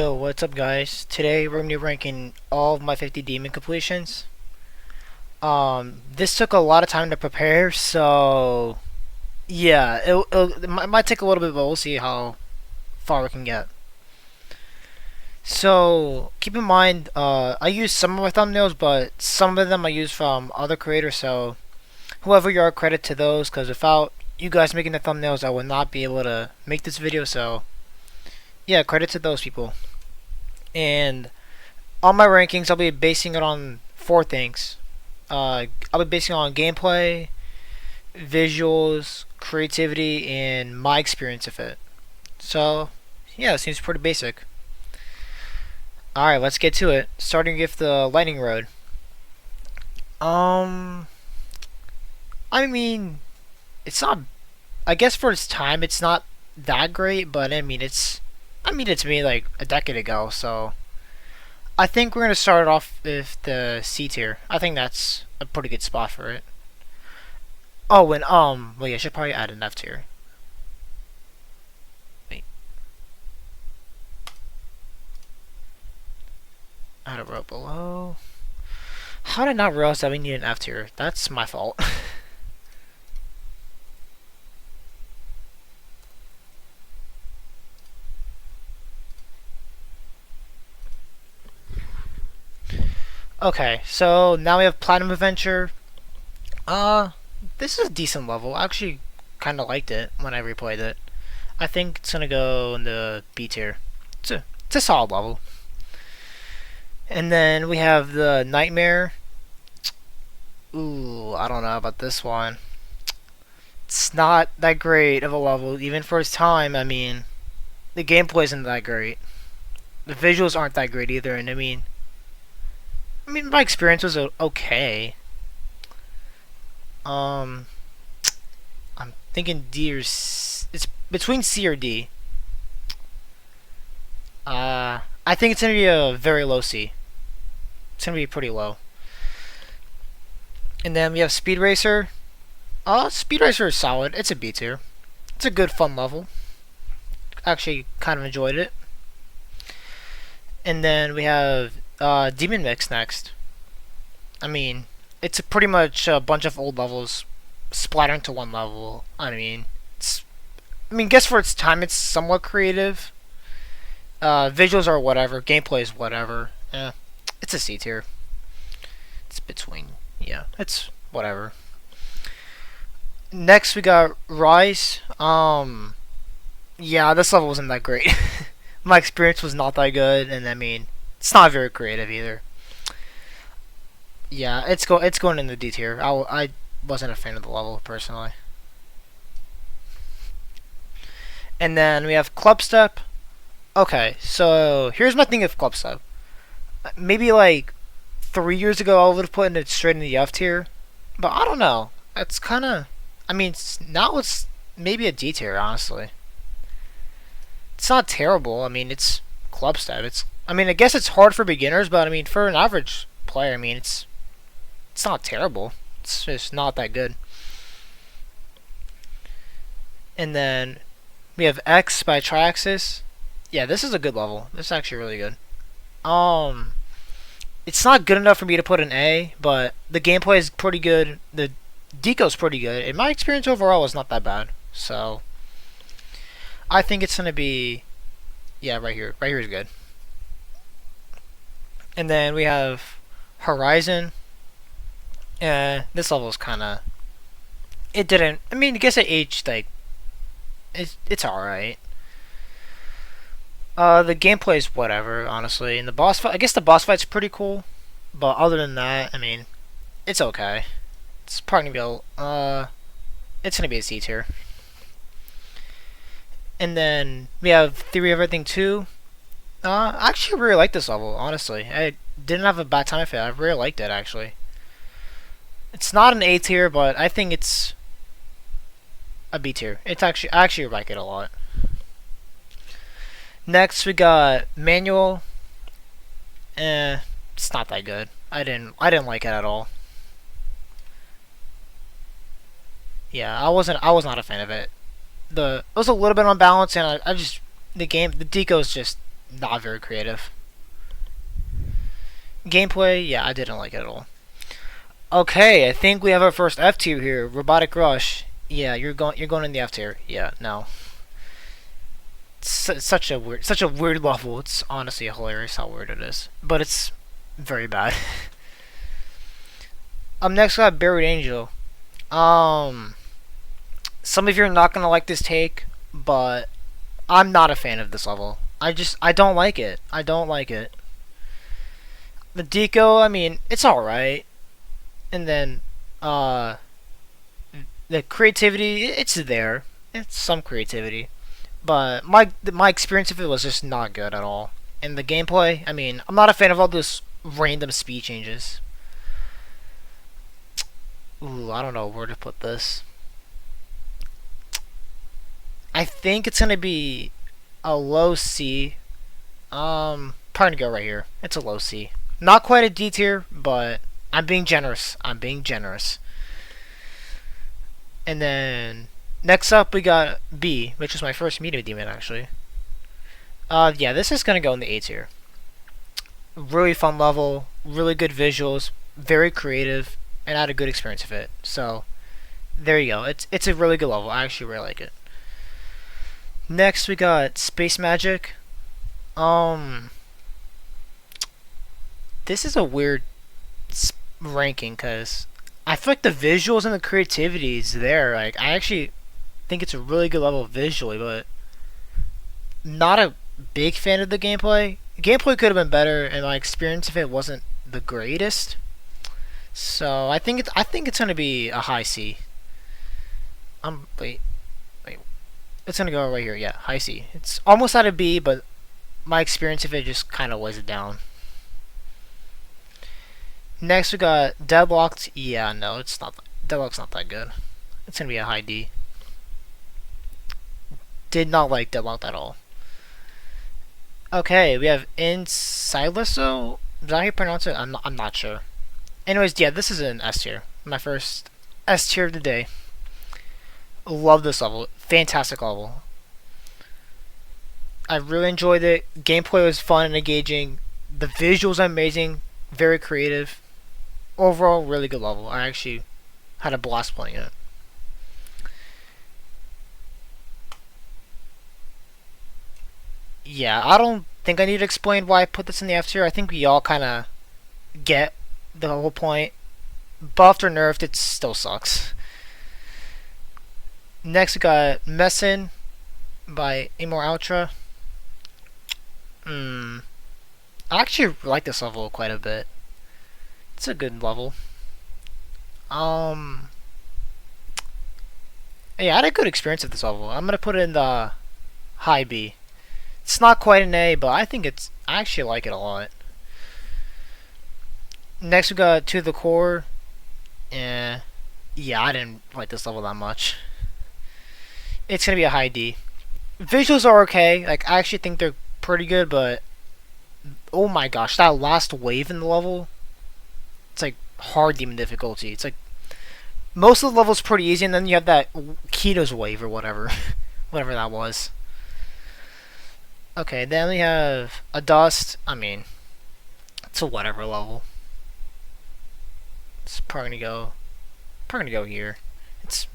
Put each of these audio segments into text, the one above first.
Yo, what's up guys? Today we're going to be ranking all of my 50 demon completions. This took a lot of time to prepare, so yeah, it might take a little bit, but we'll see how far we can get. So keep in mind, I use some of my thumbnails, but some of them I use from other creators, so whoever you are, credit to those, because without you guys making the thumbnails, I would not be able to make this video, so yeah, credit to those people. And on my rankings, I'll be basing it on four things. I'll be basing it on gameplay, visuals, creativity, and my experience of it. So, yeah, it seems pretty basic. Alright, let's get to it. Starting with the lightning road. Um, I mean, it's not. I guess for its time, it's not that great, but it's me like a decade ago, so I think we're gonna start off with the C tier. I think that's a pretty good spot for it. Oh, and well, yeah, I should probably add an F tier. Wait, add a row below. How did I not realize that we need an F tier? That's my fault. Okay, so now we have Platinum Adventure. Uh, this is a decent level. I actually kind of liked it when I replayed it. I think it's gonna go in the B tier. It's a solid level. And then we have the Nightmare. Ooh, I don't know about this one. It's not that great of a level, even for its time. I mean, the gameplay isn't that great. The visuals aren't that great either, and I mean, my experience was okay. Um, I'm thinking D or C. It's between C or D. I think it's gonna be a very low C. It's gonna be pretty low. And then we have Speed Racer. Speed Racer is solid. It's a B tier. It's a good fun level. Actually, kind of enjoyed it. And then we have Demon Mix next. I mean, it's pretty much a bunch of old levels splattered into one level. Guess for its time, it's somewhat creative. Visuals are whatever. Gameplay is whatever. It's a C tier. It's between. Yeah, it's whatever. Next, we got Rise. Yeah, this level wasn't that great. My experience was not that good, and it's not very creative either. Yeah, it's going in the D tier. I wasn't a fan of the level personally. And then we have Club Step. Okay, so here's my thing with Club Step. Maybe like 3 years ago, I would have put it straight in the F tier, but I don't know. It's kind of. Now it's maybe a D tier, honestly. It's not terrible. It's Club Step. I guess it's hard for beginners, but for an average player, it's not terrible. It's just not that good. And then we have X by Triaxis. Yeah, this is a good level. This is actually really good. It's not good enough for me to put an A, but the gameplay is pretty good. The deco's pretty good. And my experience overall was not that bad. So I think it's gonna be, yeah, right here. Right here is good. And then we have Horizon. This level is kind of. It didn't. I guess it aged like. It's all right. The gameplay is whatever, honestly, and the boss fight. I guess the boss fight's pretty cool, but other than that, it's okay. It's probably gonna be it's gonna be a C tier. And then we have Theory of Everything 2. I actually really like this level, honestly. I didn't have a bad time with it. I really liked it, actually. It's not an A tier, but I think it's a B tier. I actually like it a lot. Next, we got Manual. It's not that good. I didn't like it at all. Yeah, I was not a fan of it. It was a little bit unbalanced, and the deco is just not very creative. Gameplay, yeah, I didn't like it at all. Okay, I think we have our first F tier here. Robotic Rush. Yeah, you're going in the F tier. Yeah, no. Such a weird level. It's honestly hilarious how weird it is, but it's very bad. Next we got Buried Angel. Um, some of you are not gonna like this take, but I'm not a fan of this level. I don't like it. I don't like it. The deco, I mean, it's all right, and then uh, the creativity, it's there. It's some creativity, but my experience of it was just not good at all. And the gameplay, I mean, I'm not a fan of all those random speed changes. Ooh, I don't know where to put this. I think it's gonna be a low C. Probably gonna go right here. It's a low C. Not quite a D tier, but I'm being generous. I'm being generous. And then next up we got B, which was my first medium demon actually. Yeah, this is gonna go in the A tier. Really fun level, really good visuals, very creative, and I had a good experience with it. So there you go. It's a really good level. I actually really like it. Next we got Space Magic. Um, this is a weird ranking because I feel like the visuals and the creativity is there. Like I actually think it's a really good level visually, but not a big fan of the gameplay. Gameplay could have been better, and my experience of it wasn't the greatest. So I think it's gonna be a high C. Wait, it's gonna go right here. Yeah, high C. It's almost at a B, but my experience of it just kind of weighs it down. Next we got Deadlocked. Yeah, no, it's not. Deadlock's not that good. It's gonna be a high D. Did not like Deadlocked at all. Okay, we have Insiliso. Is that how you pronounce it? I'm not sure. Anyways, yeah, this is an S tier. My first S tier of the day. Love this level. Fantastic level. I really enjoyed it. Gameplay was fun and engaging. The visuals are amazing. Very creative. Overall, really good level. I actually had a blast playing it. Yeah, I don't think I need to explain why I put this in the F tier. I think we all kind of get the whole point. Buffed or nerfed, it still sucks. Next, we got Messin by Amor Ultra. I actually like this level quite a bit. It's a good level. Um, yeah, I had a good experience with this level. I'm gonna put it in the high B. It's not quite an A, but I actually like it a lot. Next, we got To the Core. Yeah, I didn't like this level that much. It's gonna be a high D. Visuals are okay. Like I actually think they're pretty good, but oh my gosh, that last wave in the level, it's like hard demon difficulty. It's like most of the levels pretty easy, and then you have that Keto's wave or whatever, whatever that was. Okay, then we have a dust. I mean, it's a whatever level. It's probably gonna go here. It's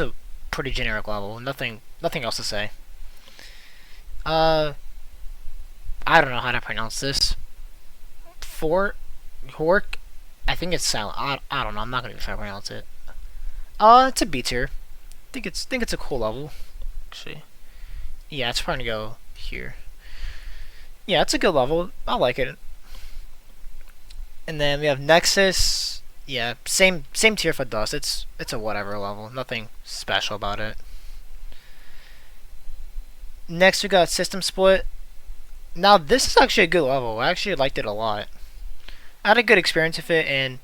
a pretty generic level. Nothing else to say. Uh, I don't know how to pronounce this. Hork. I think it's silent. I don't know. I'm not gonna try to pronounce it. It's a B tier. Think it's a cool level. Actually, yeah, it's probably gonna go here. Yeah, it's a good level. I like it. And then we have Nexus. Yeah, same tier for Dust. It's a whatever level. Nothing special about it. Next we got System Split. Now this is actually a good level. I actually liked it a lot. I had a good experience with it and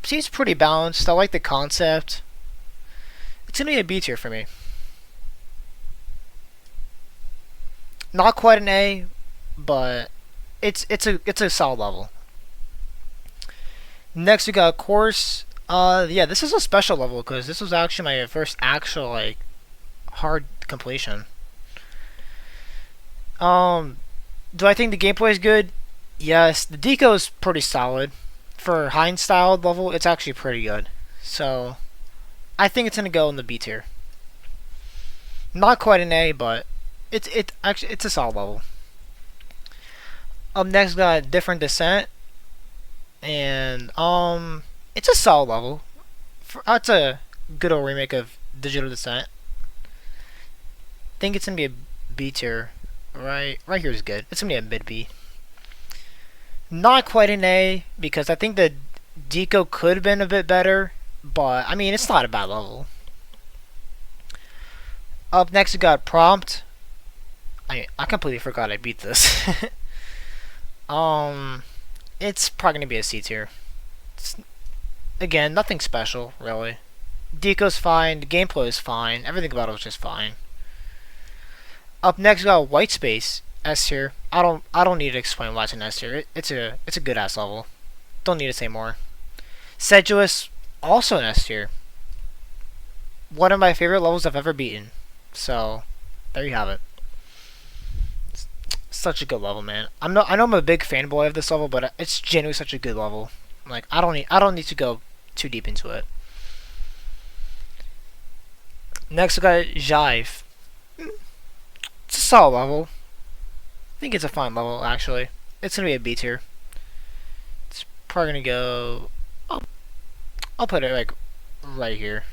it seems pretty balanced. I like the concept. It's gonna be a B tier for me. Not quite an A, but it's a solid level. Next we got Course. Yeah, this is a special level because this was actually my first actual like hard completion. Um, Do I think the gameplay is good? Yes, the deco is pretty solid. For Heinz style level, it's actually pretty good. So, I think it's gonna go in the B tier. Not quite an A, but it's a solid level. Up next, got Different Descent, and it's a solid level. It's a good old remake of Digital Descent. Think it's gonna be a B tier. Right here is good. It's gonna be a mid B. Not quite an A because I think the deco could have been a bit better, but I mean it's not a bad level. Up next we got Prompt. I completely forgot I beat this. um, it's probably gonna be a C tier. Again, nothing special really. Deco's fine, the gameplay is fine, everything about it was just fine. Up next we got White Space, S tier. I don't need to explain why it's an S tier. It's a good ass level. Don't need to say more. Sedulous, also an S tier. One of my favorite levels I've ever beaten. So, there you have it. It's such a good level, man. I know I'm a big fanboy of this level, but it's genuinely such a good level. Like I don't need to go too deep into it. Next we got Jive. It's a solid level. I think it's a fine level actually. It's gonna be a B tier. It's probably gonna go. I'll put it like right here.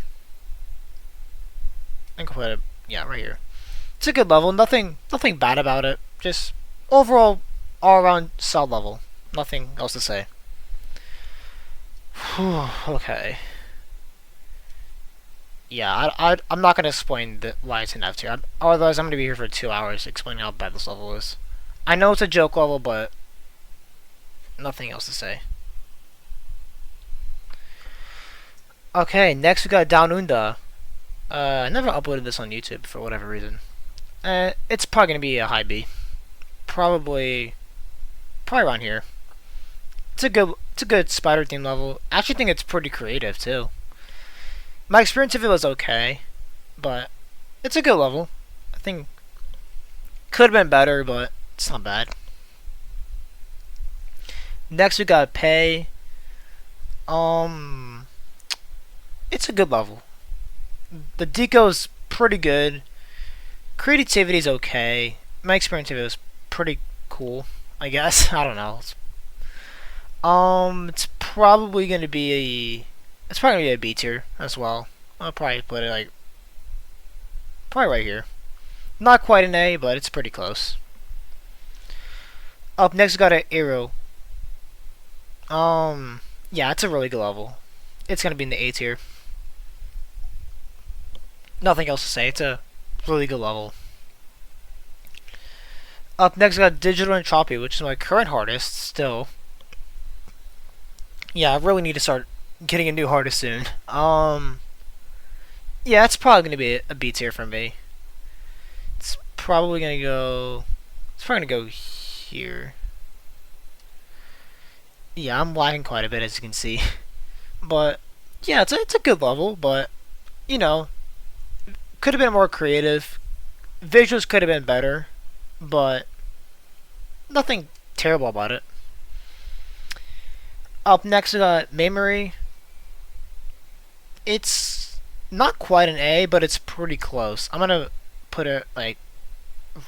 I think I'll put it right here. It's a good level. Nothing bad about it. Just overall, all around solid level. Nothing else to say. Okay. Yeah, I'm not gonna explain why it's an F tier. Otherwise, I'm gonna be here for 2 hours explaining how bad this level is. I know it's a joke level, but nothing else to say. Okay, next we got Down Under. I never uploaded this on YouTube for whatever reason. It's probably gonna be a high B. Probably around here. It's a good spider theme level. I actually think it's pretty creative too. My experience of it was okay, but it's a good level. I think could have been better, but it's not bad. Next we got Pay. It's a good level. The deco's pretty good. Creativity's okay. My experience of it was pretty cool, I guess. I don't know. It's probably gonna be a B tier as well. I'll probably put it like probably right here. Not quite an A, but it's pretty close. Up next, we got an Arrow. Yeah, it's a really good level. It's gonna be in the A tier. Nothing else to say. It's a really good level. Up next, we got Digital Entropy, which is my current hardest still. Yeah, I really need to start getting a new hardest soon. Yeah, it's probably gonna be a B tier for me. It's probably gonna go. It's probably gonna go here. Yeah, I'm lagging quite a bit as you can see, but yeah, it's a good level. But you know, could have been more creative. Visuals could have been better, but nothing terrible about it. Up next, we got Memory. It's not quite an A, but it's pretty close. I'm gonna put it like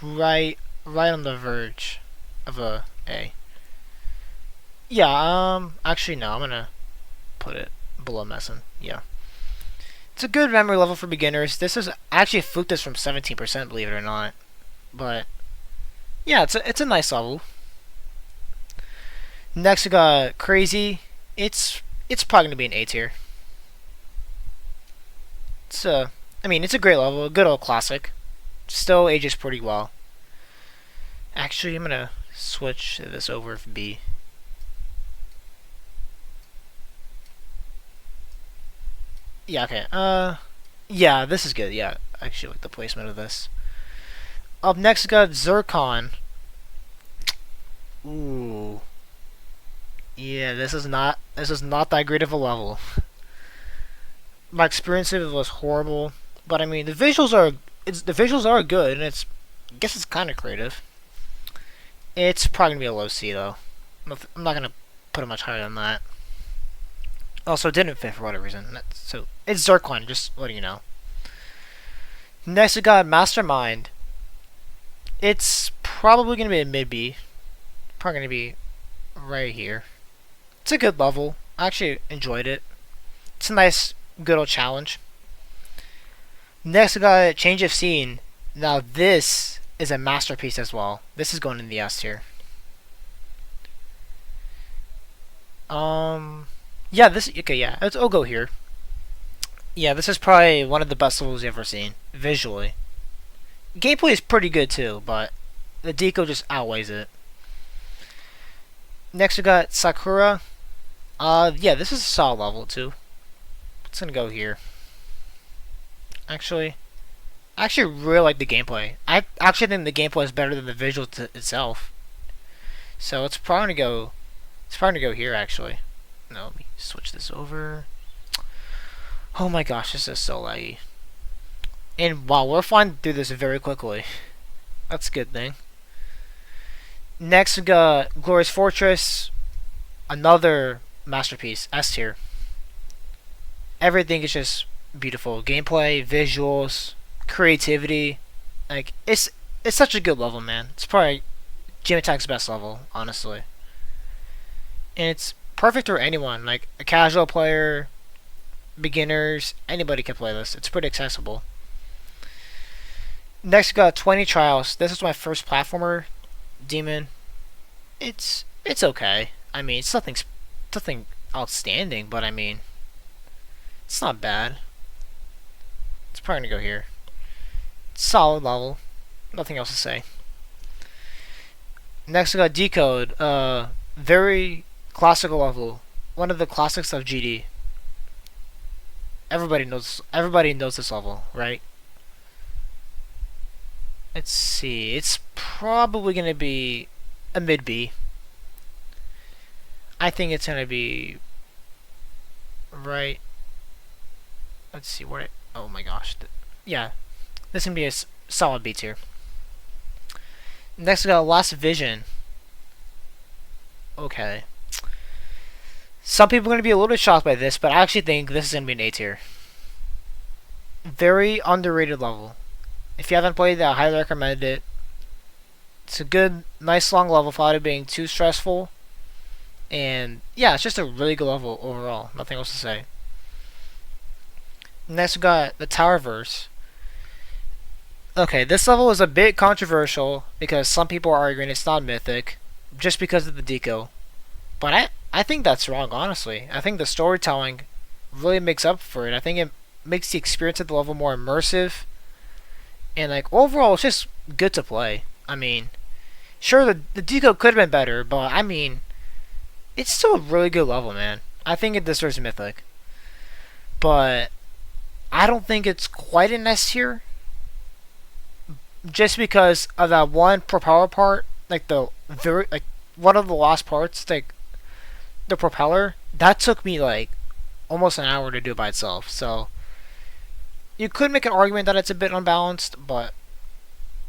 right on the verge of a A. Yeah, actually no, I'm gonna put it below Messin. Yeah. It's a good memory level for beginners. This is actually fluke this from 17%, believe it or not. But yeah, it's a nice level. Next we got Crazy. It's probably gonna be an A tier. It's a great level, a good old classic. Still ages pretty well. Actually, I'm gonna switch this over for B. Yeah, okay. Yeah, this is good. Yeah, I actually like the placement of this. Up next, we got Zircon. Ooh. Yeah, this is not that great of a level. My experience of it was horrible, but I mean the visuals are good, and I guess it's kind of creative. It's probably gonna be a low C though. I'm not gonna put it much higher than that. Also, it didn't fit for whatever reason. So it's Zircon, just letting you know. Next we got Mastermind. It's probably gonna be a mid B. Probably gonna be right here. It's a good level. I actually enjoyed it. It's a nice, good old challenge. Next we got Change of Scene. Now this is a masterpiece as well. This is going in the S tier. Yeah, this okay. Yeah, it'll go here. Yeah, this is probably one of the best levels you've ever seen visually. Gameplay is pretty good too, but the deco just outweighs it. Next we got Sakura. Yeah, this is a solid level too. It's gonna go here. Actually, I actually really like the gameplay. I actually think the gameplay is better than the visual itself. So it's probably gonna go. It's probably gonna go here actually. No, let me switch this over. Oh my gosh, this is so laggy. And wow, we're flying through this very quickly. That's a good thing. Next we got Glorious Fortress. Another masterpiece, S tier. Everything is just beautiful. Gameplay, visuals, creativity. Like it's such a good level, man. It's probably Gym Attack's best level, honestly. And it's perfect for anyone, like a casual player, beginners, anybody can play this. It's pretty accessible. Next we got 20 Trials. This is my first platformer, Demon. It's okay. I mean, it's nothing outstanding, but I mean, it's not bad. It's probably gonna go here. Solid level. Nothing else to say. Next we got Decode. Very classical level. One of the classics of GD. Everybody knows this level, right? Let's see. It's probably gonna be a mid B. I think it's gonna be right. Let's see where. Oh my gosh. Yeah, this is gonna be a solid B tier. Next we got Last Vision. Okay. Some people are gonna be a little bit shocked by this, but I actually think this is gonna be an A tier. Very underrated level. If you haven't played it, I highly recommend it. It's a good, nice long level without it being too stressful. And yeah, it's just a really good level overall. Nothing else to say. Next we got the Towerverse. Okay, this level is a bit controversial because some people are arguing it's not mythic just because of the deco. But I think that's wrong, honestly. I think the storytelling really makes up for it. I think it makes the experience of the level more immersive. And like overall, it's just good to play. I mean, sure the deco could have been better, but I mean, it's still a really good level, man. I think it deserves mythic, but I don't think it's quite an S tier, just because of that one propeller part, like the very like one of the last parts, like the propeller. That took me like almost an hour to do by itself. So you could make an argument that it's a bit unbalanced, but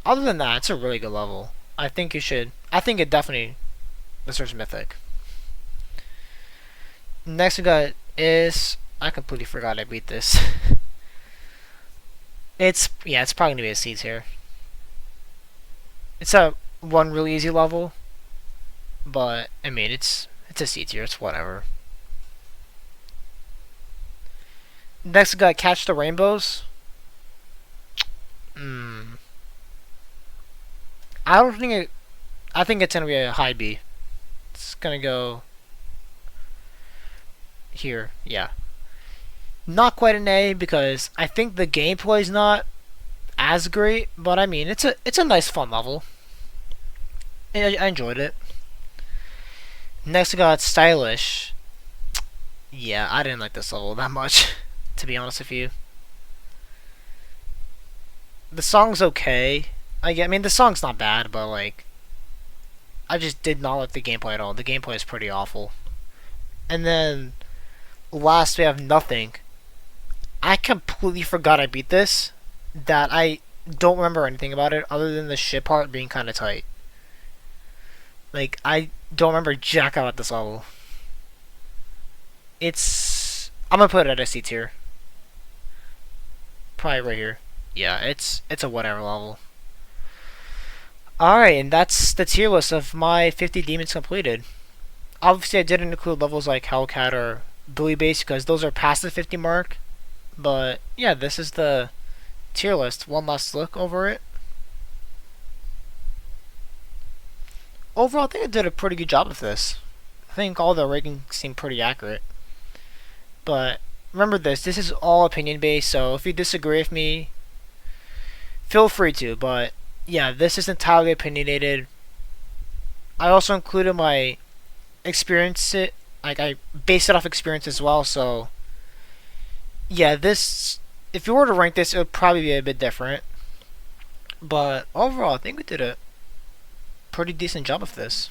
other than that, it's a really good level. I think you should. I think it definitely deserves mythic. Next we got is I completely forgot I beat this. It's probably gonna be a C tier. It's a one really easy level, but I mean it's a C tier. It's whatever. Next we got Catch the Rainbows. I don't think it. I think it's gonna be a high B. It's gonna go here. Yeah. Not quite an A because I think the gameplay is not as great, but I mean it's a nice fun level. I enjoyed it. Next we got Stylish. Yeah, I didn't like this level that much, to be honest with you. The song's okay. I mean the song's not bad, but like I just did not like the gameplay at all. The gameplay is pretty awful. And then last we have Nothing. I completely forgot I beat this. That I don't remember anything about it other than the ship part being kind of tight. Like, I don't remember jack out at this level. I'm gonna put it at a C tier. Probably right here. Yeah, it's a whatever level. Alright, and that's the tier list of my 50 demons completed. Obviously, I didn't include levels like Hellcat or Bully Base because those are past the 50 mark. But yeah, this is the tier list. One last look over it. Overall, I think I did a pretty good job of this. I think all the rankings seem pretty accurate. But remember this is all opinion based, so if you disagree with me, feel free to. But yeah, this is entirely opinionated. I also included my experience like I based it off experience as well, so yeah, this if you were to rank this it would probably be a bit different. But overall I think we did a pretty decent job of this.